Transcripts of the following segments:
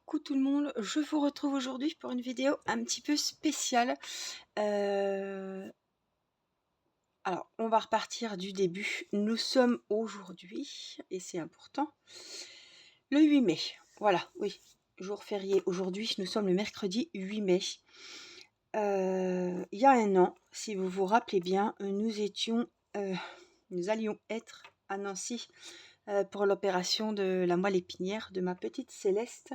Coucou tout le monde, je vous retrouve aujourd'hui pour une vidéo un petit peu spéciale. Euh, alors, on va repartir du début. Nous sommes aujourd'hui, et c'est important, le 8 mai. Voilà, oui, jour férié aujourd'hui. Nous sommes le mercredi 8 mai. Il y a un an, si vous vous rappelez bien, nous allions être à Nancy pour l'opération de la moelle épinière de ma petite Céleste.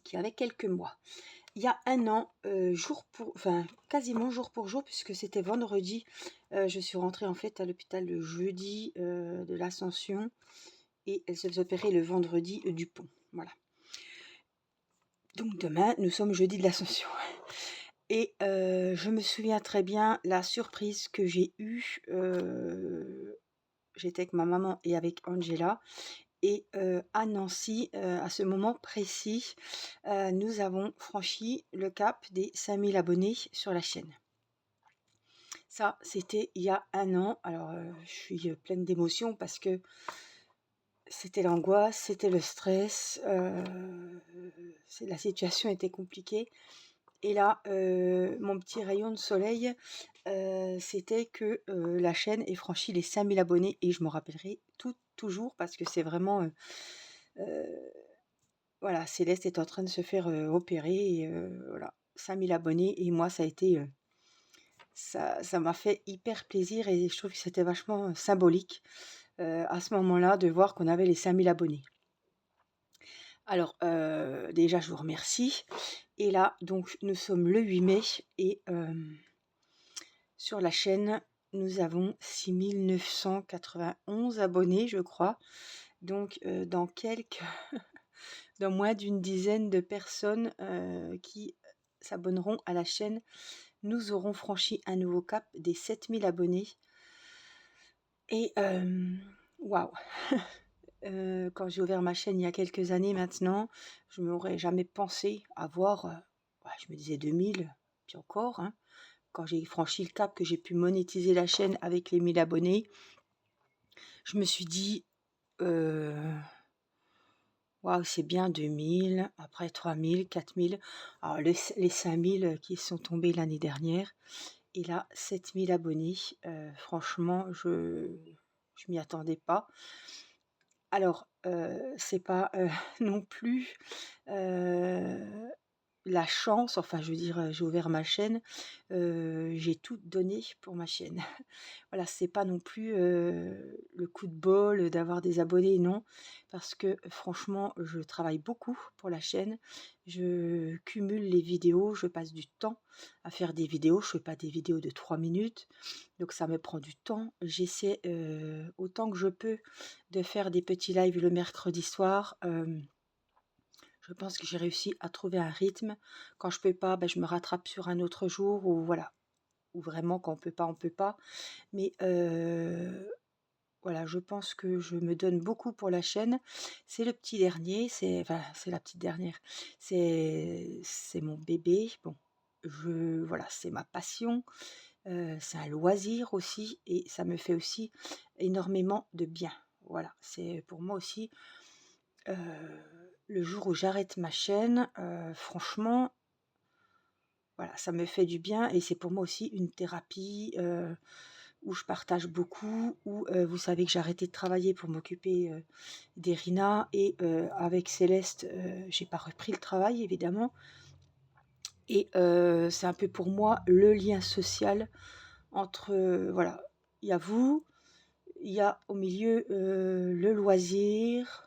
Qui avait quelques mois. Il y a un an, quasiment jour pour jour, puisque c'était vendredi, je suis rentrée en fait à l'hôpital le jeudi de l'Ascension et elle se faisait opérer le vendredi du Pont. Voilà. Donc demain, nous sommes jeudi de l'Ascension. Et je me souviens très bien la surprise que j'ai eue. J'étais avec ma maman et avec Angela. Et à Nancy, à ce moment précis, nous avons franchi le cap des 5000 abonnés sur la chaîne. Ça, c'était il y a un an. Alors, je suis pleine d'émotions parce que c'était l'angoisse, c'était le stress, la situation était compliquée. Et là, mon petit rayon de soleil, c'était que la chaîne ait franchi les 5000 abonnés et je m'en rappellerai toujours parce que c'est vraiment... voilà, Céleste est en train de se faire opérer et voilà, 5000 abonnés et moi ça a été ça m'a fait hyper plaisir et je trouve que c'était vachement symbolique à ce moment-là de voir qu'on avait les 5000 abonnés. Alors déjà je vous remercie et là donc nous sommes le 8 mai et sur la chaîne nous avons 6991 abonnés je crois. Donc dans moins d'une dizaine de personnes qui s'abonneront à la chaîne, nous aurons franchi un nouveau cap des 7000 abonnés. Et waouh quand j'ai ouvert ma chaîne il y a quelques années maintenant, je m'aurais jamais pensé avoir, je me disais 2000, puis encore, hein. Quand j'ai franchi le cap, que j'ai pu monétiser la chaîne avec les 1000 abonnés, je me suis dit... waouh, c'est bien 2000, après 3000, 4000, alors les 5000 qui sont tombés l'année dernière, et là 7000 abonnés, franchement je m'y attendais pas. Alors c'est pas non plus la chance, enfin je veux dire, j'ai ouvert ma chaîne, j'ai tout donné pour ma chaîne. Voilà, c'est pas non plus le coup de bol d'avoir des abonnés, non, parce que franchement, je travaille beaucoup pour la chaîne. Je cumule les vidéos, je passe du temps à faire des vidéos. Je fais pas des vidéos de 3 minutes, donc ça me prend du temps. J'essaie autant que je peux de faire des petits lives le mercredi soir. Je pense que j'ai réussi à trouver un rythme. Quand je peux pas, je me rattrape sur un autre jour ou voilà. Ou vraiment quand on peut pas, on peut pas. Mais voilà, je pense que je me donne beaucoup pour la chaîne. C'est le petit dernier, c'est la petite dernière. C'est mon bébé. Bon, voilà, c'est ma passion. C'est un loisir aussi et ça me fait aussi énormément de bien. Voilà, c'est pour moi aussi le jour où j'arrête ma chaîne, franchement, voilà, ça me fait du bien et c'est pour moi aussi une thérapie où je partage beaucoup, où vous savez que j'ai arrêté de travailler pour m'occuper d'Erina et avec Céleste, j'ai pas repris le travail évidemment. Et c'est un peu pour moi le lien social entre, voilà, il y a vous, il y a au milieu le loisir,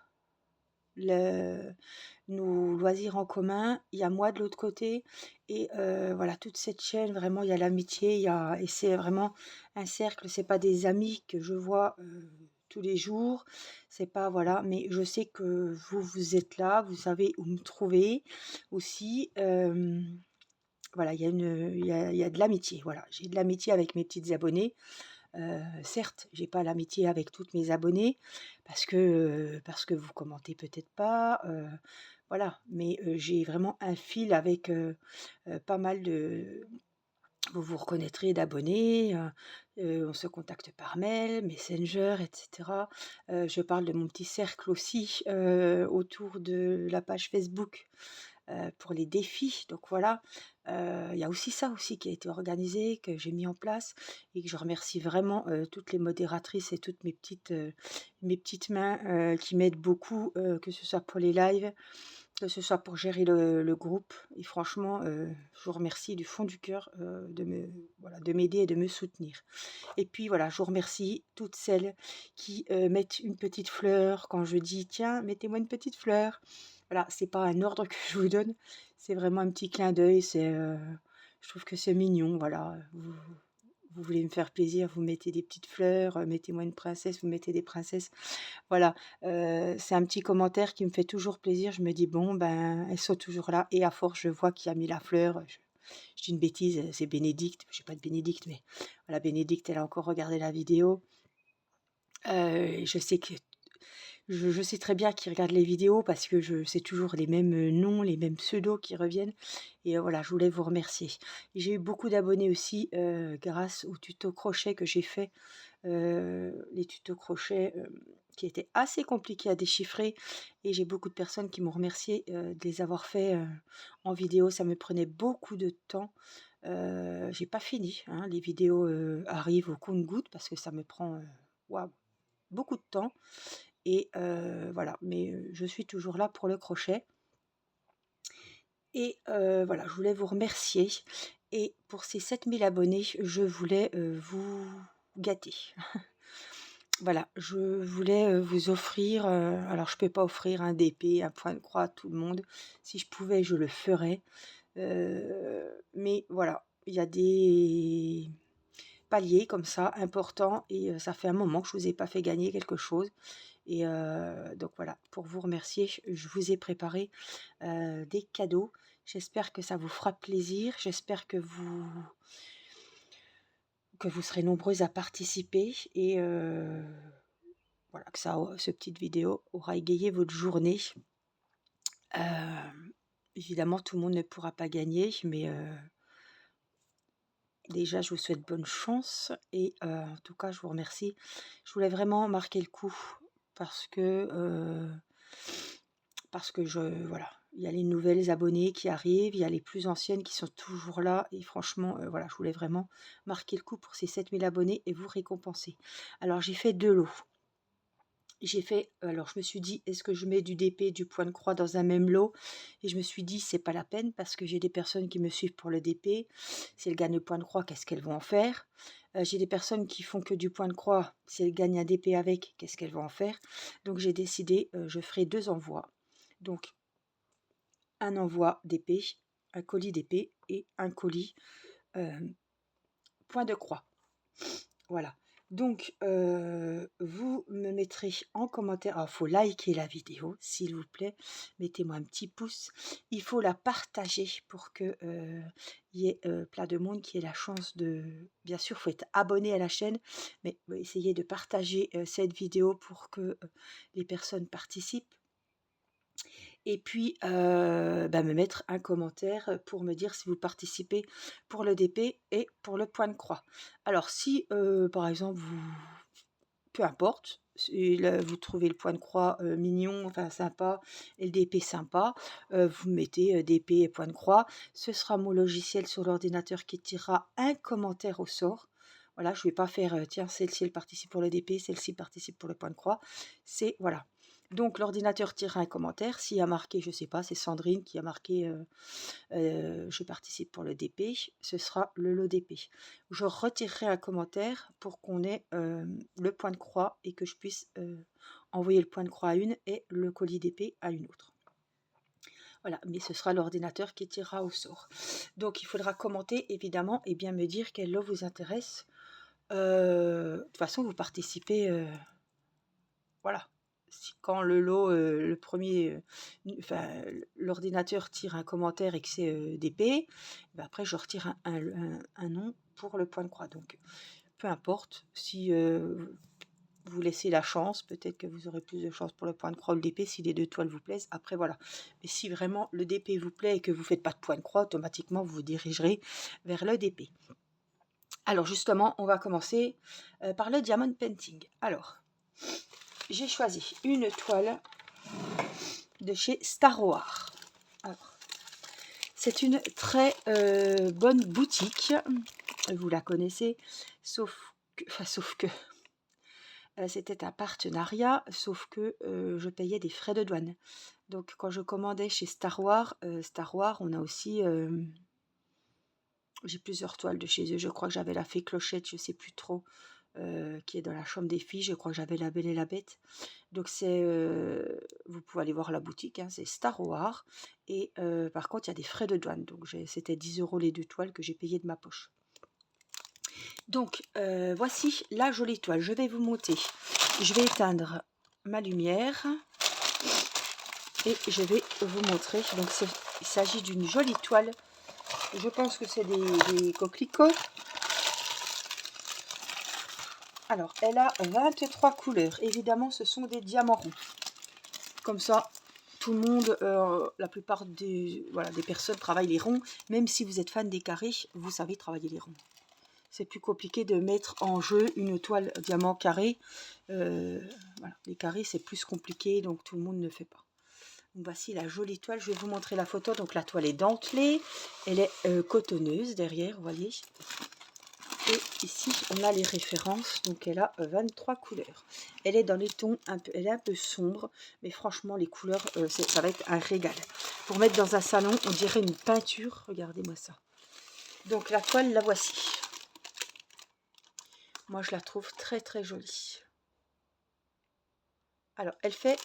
nos loisirs en commun, il y a moi de l'autre côté et voilà toute cette chaîne vraiment il y a l'amitié, et c'est vraiment un cercle, c'est pas des amis que je vois tous les jours, c'est pas voilà, mais je sais que vous êtes là, vous savez où me trouver aussi. Voilà, il y a de l'amitié, voilà, j'ai de l'amitié avec mes petites abonnées. Certes, j'ai pas l'amitié avec toutes mes abonnées parce que vous commentez peut-être pas, voilà, mais j'ai vraiment un fil avec pas mal vous vous reconnaîtrez d'abonnés, on se contacte par mail, Messenger et cetera. Je parle de mon petit cercle aussi, autour de la page Facebook, pour les défis. Donc voilà, il y a aussi ça aussi qui a été organisé, que j'ai mis en place et que je remercie vraiment, toutes les modératrices et toutes mes petites mains, qui m'aident beaucoup, que ce soit pour les lives, que ce soit pour gérer le groupe. Et franchement, je vous remercie du fond du cœur, voilà, de m'aider et de me soutenir. Et puis voilà, je vous remercie toutes celles qui, mettent une petite fleur quand je dis: «Tiens, mettez-moi une petite fleur». Voilà, c'est pas un ordre que je vous donne, c'est vraiment un petit clin d'œil, je trouve que c'est mignon, voilà, vous voulez me faire plaisir, vous mettez des petites fleurs, mettez-moi une princesse, vous mettez des princesses. Voilà, c'est un petit commentaire qui me fait toujours plaisir. Je me dis: «Bon, ben, elles sont toujours là» et à force, je vois qui a mis la fleur, je dis une bêtise, c'est Bénédicte, j'ai pas de Bénédicte, mais voilà, Bénédicte, elle a encore regardé la vidéo. Je sais que je sais très bien qui regarde les vidéos parce que c'est toujours les mêmes, noms, les mêmes pseudos qui reviennent et voilà, je voulais vous remercier. J'ai eu beaucoup d'abonnés aussi, grâce aux tutos crochet que j'ai fait, les tutos crochet, qui étaient assez compliqués à déchiffrer et j'ai beaucoup de personnes qui m'ont remercié, de les avoir faits, en vidéo. Ça me prenait beaucoup de temps. J'ai pas fini, hein, les vidéos, arrivent au compte-gouttes parce que ça me prend, waouh, beaucoup de temps et voilà, mais je suis toujours là pour le crochet et voilà, je voulais vous remercier et pour ces 7 000 abonnés, je voulais, vous gâter. Voilà, je voulais, vous offrir, alors je peux pas offrir un DP, un point de croix à tout le monde. Si je pouvais, je le ferais, mais voilà, il y a des paliers comme ça importants et ça fait un moment que je vous ai pas fait gagner quelque chose et donc voilà, pour vous remercier, je vous ai préparé, des cadeaux. J'espère que ça vous fera plaisir, j'espère que vous serez nombreuses à participer et voilà, que cette petite vidéo aura égayé votre journée. Évidemment, tout le monde ne pourra pas gagner, mais déjà, je vous souhaite bonne chance et en tout cas, je vous remercie. Je voulais vraiment marquer le coup parce que, voilà, il y a les nouvelles abonnées qui arrivent, il y a les plus anciennes qui sont toujours là et franchement, voilà, je voulais vraiment marquer le coup pour ces 7 000 abonnés et vous récompenser. Alors j'ai fait 2 lots. Alors je me suis dit: «Est-ce que je mets du DP, du point de croix dans un même lot?» Et je me suis dit: «C'est pas la peine parce que j'ai des personnes qui me suivent pour le DP. Si elles gagnent le point de croix, qu'est-ce qu'elles vont en faire? J'ai des personnes qui font que du point de croix. Si elles gagnent un DP avec, qu'est-ce qu'elles vont en faire?» Donc j'ai décidé, je ferai 2 envois. Donc un envoi d'épée, un colis d'épée et un colis, point de croix. Voilà. Donc, vous me mettrez en commentaire, alors il faut liker la vidéo, s'il vous plaît. Mettez-moi un petit pouce. Il faut la partager pour que, il y ait, plein de monde qui ait la chance de bien sûr, il faut être abonné à la chaîne, mais essayez de partager, cette vidéo pour que, les personnes participent. Et puis, bah, me mettre un commentaire, pour me dire si vous participez pour le DP et pour le point de croix. Alors si, par exemple, peu importe, si vous trouvez le point de croix, mignon, enfin sympa et le DP sympa, vous mettez, DP et point de croix. Ce sera mon logiciel sur l'ordinateur qui tirera un commentaire au sort. Voilà, je ne vais pas faire, tiens, celle-ci elle participe pour le DP, celle-ci participe pour le point de croix. C'est voilà. Donc l'ordinateur tirera un commentaire. S'il y a marqué, je ne sais pas, c'est Sandrine qui a marqué, je participe pour le DP, ce sera le lot DP. Je retirerai un commentaire pour qu'on ait, le point de croix et que je puisse, envoyer le point de croix à une et le colis d'épée à une autre. Voilà, mais ce sera l'ordinateur qui tirera au sort. Donc il faudra commenter évidemment et bien me dire quel lot vous intéresse. De toute façon, vous participez, voilà. Quand le lot, le premier, enfin, l'ordinateur tire un commentaire et que c'est, d'épée, bah, après je retire un nom pour le point de croix. Donc peu importe si, vous laissez la chance. Peut-être que vous aurez plus de chance pour le point de croix ou le DP si les deux toiles vous plaisent. Après, voilà. Mais si vraiment le DP vous plaît et que vous ne faites pas de point de croix, automatiquement, vous vous dirigerez vers le DP. Alors, justement, on va commencer par le Diamond Painting. Alors, j'ai choisi une toile de chez Star Wars. Alors, c'est une très bonne boutique. Vous la connaissez, sauf que c'était un partenariat, sauf que je payais des frais de douane. Donc quand je commandais chez Star Wars, on a aussi... j'ai plusieurs toiles de chez eux. Je crois que j'avais la Fée Clochette, je ne sais plus trop, qui est dans la chambre des filles. Je crois que j'avais la Belle et la Bête. Donc c'est... vous pouvez aller voir la boutique, hein, c'est Star Wars. Et par contre, il y a des frais de douane. Donc c'était 10 € les deux toiles que j'ai payées de ma poche. Donc, voici la jolie toile. Je vais vous monter. Je vais éteindre ma lumière et je vais vous montrer. Donc, il s'agit d'une jolie toile. Je pense que c'est des coquelicots. Alors, elle a 23 couleurs. Évidemment, ce sont des diamants ronds. Comme ça, tout le monde, la plupart des personnes travaillent les ronds. Même si vous êtes fan des carrés, vous savez travailler les ronds. C'est plus compliqué de mettre en jeu une toile diamant carré. Voilà, les carrés, c'est plus compliqué, donc tout le monde ne fait pas. Donc voici la jolie toile. Je vais vous montrer la photo. Donc la toile est dentelée. Elle est cotonneuse derrière, vous voyez. Et ici, on a les références. Donc elle a 23 couleurs. Elle est dans les tons, elle est un peu sombre. Mais franchement, les couleurs, ça va être un régal. Pour mettre dans un salon, on dirait une peinture. Regardez-moi ça. Donc la toile, la voici. Moi, je la trouve très très jolie. Alors, elle fait...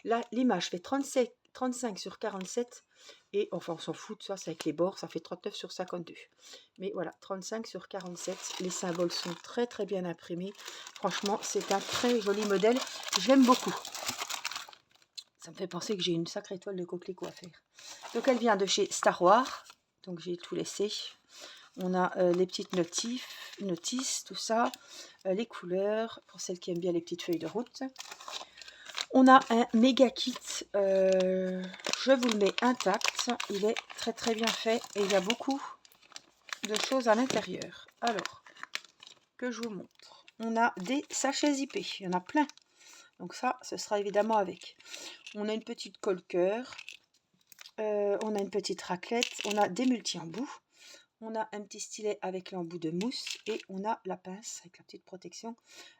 là, l'image fait 35 sur 47. Et enfin, on s'en fout de ça, c'est avec les bords, ça fait 39 sur 52. Mais voilà, 35 sur 47. Les symboles sont très très bien imprimés. Franchement, c'est un très joli modèle. Je l'aime beaucoup. Ça me fait penser que j'ai une sacrée toile de coquelicot à faire. Donc, elle vient de chez Star Wars. Donc, j'ai tout laissé. On a les petites notices, tout ça, les couleurs, pour celles qui aiment bien les petites feuilles de route. On a un méga kit, je vous le mets intact, il est très très bien fait et il y a beaucoup de choses à l'intérieur. Alors, que je vous montre. On a des sachets zippés, il y en a plein. Donc ça, ce sera évidemment avec. On a une petite colle-cœur, on a une petite raclette, on a des multi-embouts. On a un petit stylet avec l'embout de mousse et on a la pince avec la petite protection.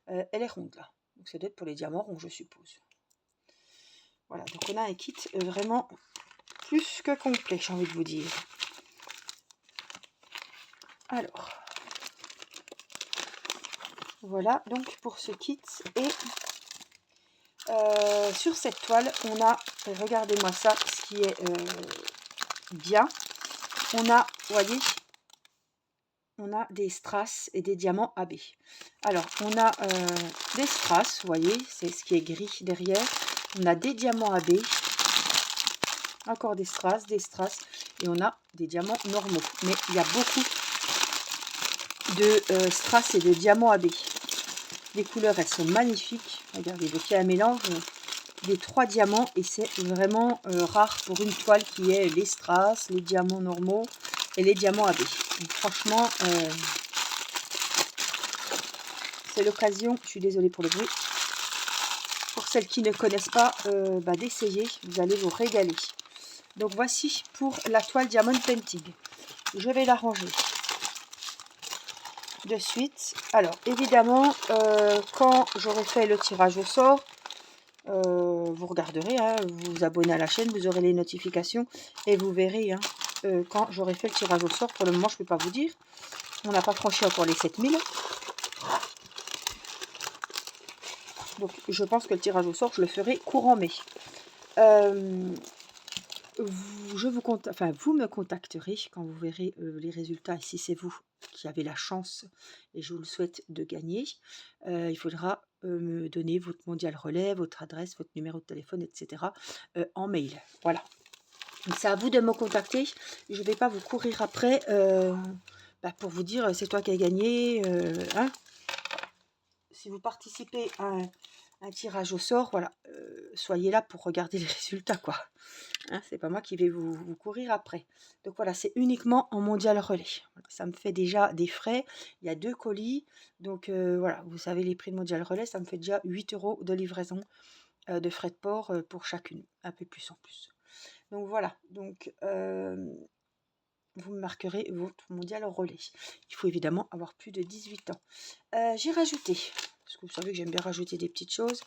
Elle est ronde là. Donc ça doit être pour les diamants ronds, je suppose. Voilà, donc on a un kit vraiment plus que complet, j'ai envie de vous dire. Alors, voilà donc pour ce kit. Et sur cette toile, on a, regardez-moi ça, ce qui est bien. On a, vous voyez, on a des strass et des diamants AB. Alors, on a des strass, vous voyez, c'est ce qui est gris derrière. On a des diamants AB, encore des strass, et on a des diamants normaux. Mais il y a beaucoup de strass et de diamants AB. Les couleurs, elles sont magnifiques. Regardez, donc il y a un mélange des 3 diamants, et c'est vraiment rare pour une toile qui est les strass, les diamants normaux et les diamants AB. Donc, franchement, c'est l'occasion, je suis désolée pour le bruit, pour celles qui ne connaissent pas, d'essayer, vous allez vous régaler. Donc voici pour la toile Diamond Painting. Je vais la ranger de suite. Alors évidemment, quand j'aurai fait le tirage au sort, vous regarderez, hein, vous vous abonnez à la chaîne, vous aurez les notifications et vous verrez hein, quand j'aurai fait le tirage au sort. Pour le moment, je ne peux pas vous dire. On n'a pas franchi encore les 7000. Donc je pense que le tirage au sort, je le ferai courant mai. Vous me contacterez quand vous verrez les résultats. Et si c'est vous qui avez la chance, et je vous le souhaite, de gagner, il faudra me donner votre mondial relais, votre adresse, votre numéro de téléphone, etc. En mail. Voilà. C'est à vous de me contacter. Je ne vais pas vous courir après pour vous dire c'est toi qui as gagné. Hein. si vous participez à un tirage au sort, voilà, soyez là pour regarder les résultats, quoi. Hein, c'est pas moi qui vais vous courir après. Donc voilà, c'est uniquement en mondial relais. Voilà, ça me fait déjà des frais. Il y a 2 colis. Donc voilà, vous savez les prix de mondial relais, ça me fait déjà 8 € de livraison de frais de port pour chacune. Un peu plus en plus. Donc voilà, donc vous me marquerez votre mondial relais. Il faut évidemment avoir plus de 18 ans. J'ai rajouté, parce que vous savez que j'aime bien rajouter des petites choses,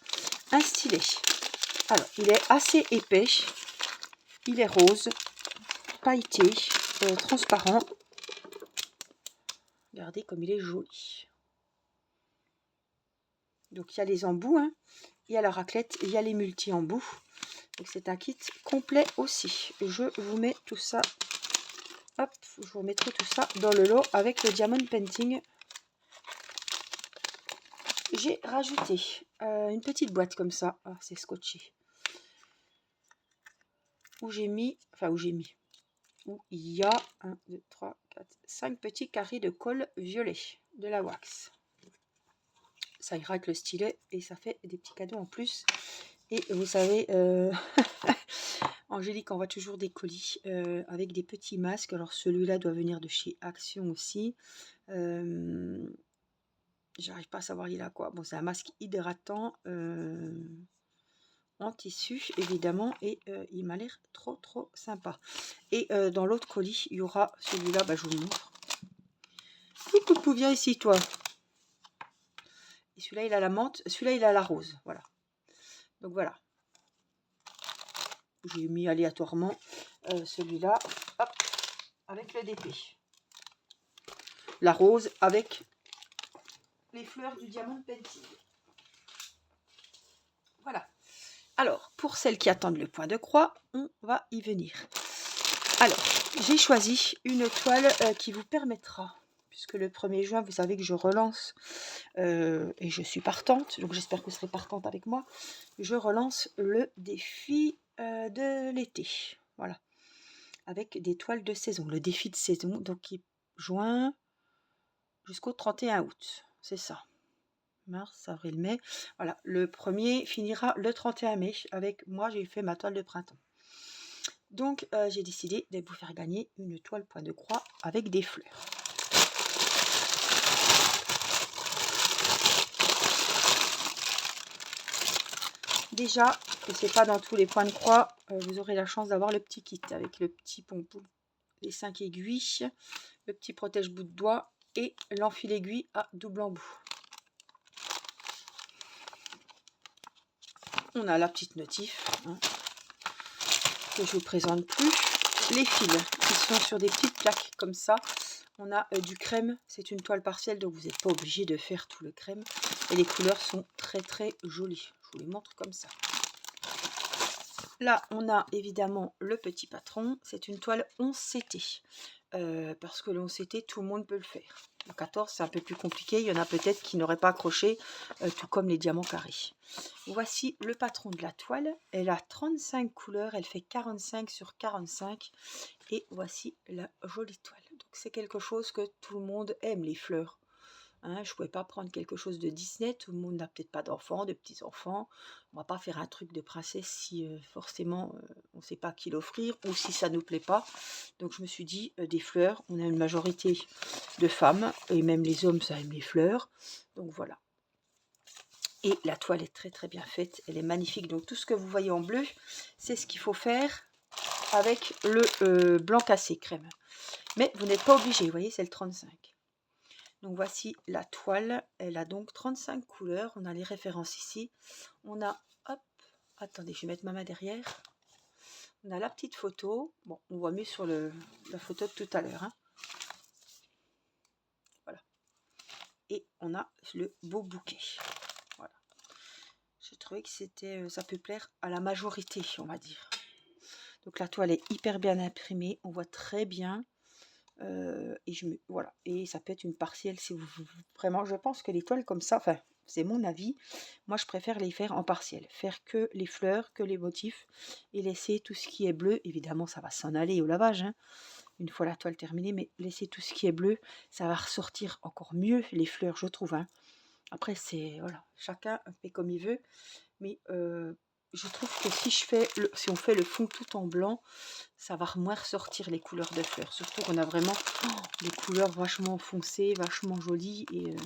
un stylet. Alors, il est assez épais, il est rose, pailleté, transparent. Regardez comme il est joli. Donc, il y a les embouts, hein. Il y a la raclette, il y a les multi-embouts. Donc, c'est un kit complet aussi. Je vous mets tout ça. Hop, je vous remettrai tout ça dans le lot avec le diamond painting. J'ai rajouté une petite boîte comme ça. Ah, c'est scotché. Où il y a 1, 2, 3, 4, 5 petits carrés de colle violet, de la wax. Ça ira avec le stylet et ça fait des petits cadeaux en plus. Et vous savez, Angélique envoie toujours des colis avec des petits masques. Alors celui-là doit venir de chez Action aussi. J'arrive pas à savoir il a quoi. Bon, c'est un masque hydratant en tissu évidemment et il m'a l'air trop sympa. Et dans l'autre colis, il y aura celui-là, je vous le montre. Coucou, viens ici toi. Et celui-là il a la menthe, celui-là il a la rose, voilà. Donc voilà. J'ai mis aléatoirement celui-là, hop, avec le DP. La rose avec les fleurs du diamant painting. Voilà. Alors, pour celles qui attendent le point de croix, on va y venir. Alors, j'ai choisi une toile qui vous permettra, puisque le 1er juin, vous savez que je relance, et je suis partante, donc j'espère que vous serez partante avec moi, je relance le défi de l'été, voilà, avec des toiles de saison, le défi de saison, donc qui juin jusqu'au 31 août, c'est ça. Mars, avril, mai. Voilà, le premier finira le 31 mai. Avec moi, j'ai fait ma toile de printemps. Donc, j'ai décidé de vous faire gagner une toile point de croix avec des fleurs. Déjà, que c'est pas dans tous les points de croix, vous aurez la chance d'avoir le petit kit avec le petit pompon, les 5 aiguilles, le petit protège-bout de doigt et l'enfil aiguille à double embout. On a la petite notif, hein, que je vous présente plus. Les fils qui sont sur des petites plaques comme ça. On a du crème, c'est une toile partielle, donc vous n'êtes pas obligé de faire tout le crème. Et les couleurs sont très jolies. Je vous les montre comme ça. Là, on a évidemment le petit patron. C'est une toile 11 CT. Parce que le 11 CT, tout le monde peut le faire. Le 14, c'est un peu plus compliqué. Il y en a peut-être qui n'auraient pas accroché, tout comme les diamants carrés. Voici le patron de la toile. Elle a 35 couleurs. Elle fait 45 sur 45. Et voici la jolie toile. Donc, c'est quelque chose que tout le monde aime, les fleurs. Hein, je ne pouvais pas prendre quelque chose de Disney, tout le monde n'a peut-être pas d'enfants, de petits-enfants. On ne va pas faire un truc de princesse si forcément on ne sait pas qui l'offrir ou si ça ne nous plaît pas. Donc je me suis dit, des fleurs, on a une majorité de femmes, et même les hommes, ça aime les fleurs. Donc voilà. Et la toile est très bien faite, elle est magnifique. Donc tout ce que vous voyez en bleu, c'est ce qu'il faut faire avec le blanc cassé crème. Mais vous n'êtes pas obligé, vous voyez, c'est le 35. Donc voici la toile, elle a donc 35 couleurs, on a les références ici, on a, hop, attendez, je vais mettre ma main derrière, on a la petite photo, bon, on voit mieux sur la photo de tout à l'heure, hein. Voilà, et on a le beau bouquet, voilà, j'ai trouvé que ça peut plaire à la majorité, on va dire. Donc la toile est hyper bien imprimée, on voit très bien. Voilà, et ça peut être une partielle si vous vraiment, je pense que les toiles comme ça, enfin c'est mon avis, moi je préfère les faire en partiel, faire que les fleurs, que les motifs et laisser tout ce qui est bleu. Évidemment ça va s'en aller au lavage, hein, une fois la toile terminée, mais laisser tout ce qui est bleu, ça va ressortir encore mieux les fleurs, je trouve, hein. Après, c'est voilà, chacun fait comme il veut, mais je trouve que si on fait le fond tout en blanc, ça va moins ressortir les couleurs de fleurs. Surtout qu'on a vraiment des couleurs vachement foncées, vachement jolies. Et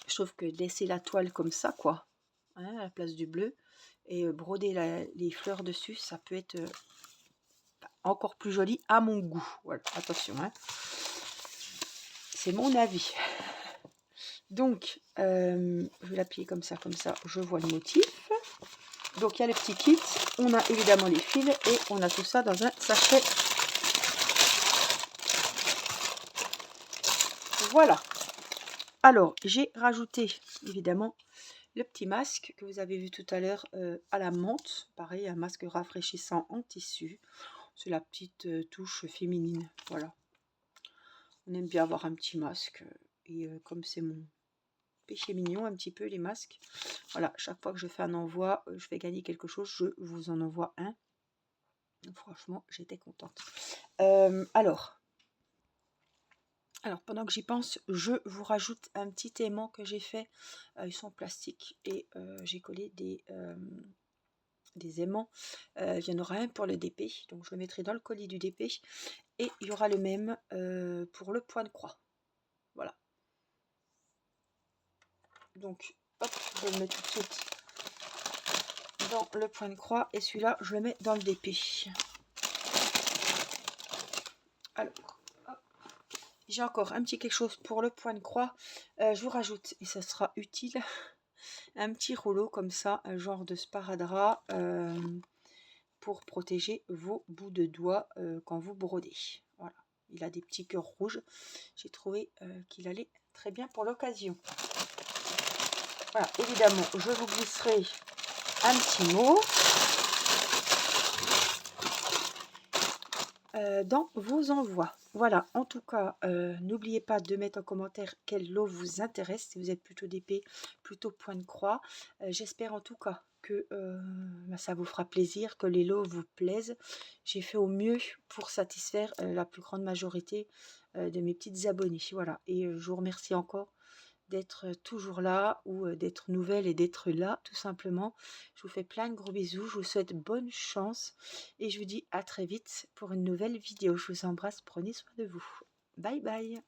je trouve que laisser la toile comme ça, quoi, hein, à la place du bleu, et broder les fleurs dessus, ça peut être encore plus joli à mon goût. Voilà, attention, hein. C'est mon avis. Donc, je vais l'appuyer comme ça, je vois le motif. Donc, il y a le petit kit, on a évidemment les fils et on a tout ça dans un sachet. Voilà. Alors, j'ai rajouté évidemment le petit masque que vous avez vu tout à l'heure à la menthe. Pareil, un masque rafraîchissant en tissu. C'est la petite touche féminine. Voilà. On aime bien avoir un petit masque. Et comme c'est mon péché mignon, un petit peu les masques. Voilà, chaque fois que je fais un envoi, je vais gagner quelque chose. Je vous en envoie un. Franchement, j'étais contente. Alors, pendant que j'y pense, je vous rajoute un petit aimant que j'ai fait. Ils sont en plastique et j'ai collé des aimants. Il y en aura un pour le DP, donc je le mettrai dans le colis du DP. Et il y aura le même pour le point de croix. Voilà. Donc, hop, je le mets tout de suite dans le point de croix. Et celui-là, je le mets dans le DP. Alors, j'ai encore un petit quelque chose pour le point de croix. Je vous rajoute, et ça sera utile, un petit rouleau comme ça, un genre de sparadrap pour protéger vos bouts de doigts quand vous brodez. Voilà, il a des petits cœurs rouges. J'ai trouvé qu'il allait très bien pour l'occasion. Voilà, évidemment, je vous glisserai un petit mot dans vos envois. Voilà, en tout cas, n'oubliez pas de mettre en commentaire quel lot vous intéresse, si vous êtes plutôt d'épée, plutôt point de croix. J'espère en tout cas que ça vous fera plaisir, que les lots vous plaisent. J'ai fait au mieux pour satisfaire la plus grande majorité de mes petites abonnées. Voilà, et je vous remercie encore d'être toujours là ou d'être nouvelle et d'être là tout simplement. Je vous fais plein de gros bisous, je vous souhaite bonne chance et je vous dis à très vite pour une nouvelle vidéo. Je vous embrasse, prenez soin de vous. Bye bye.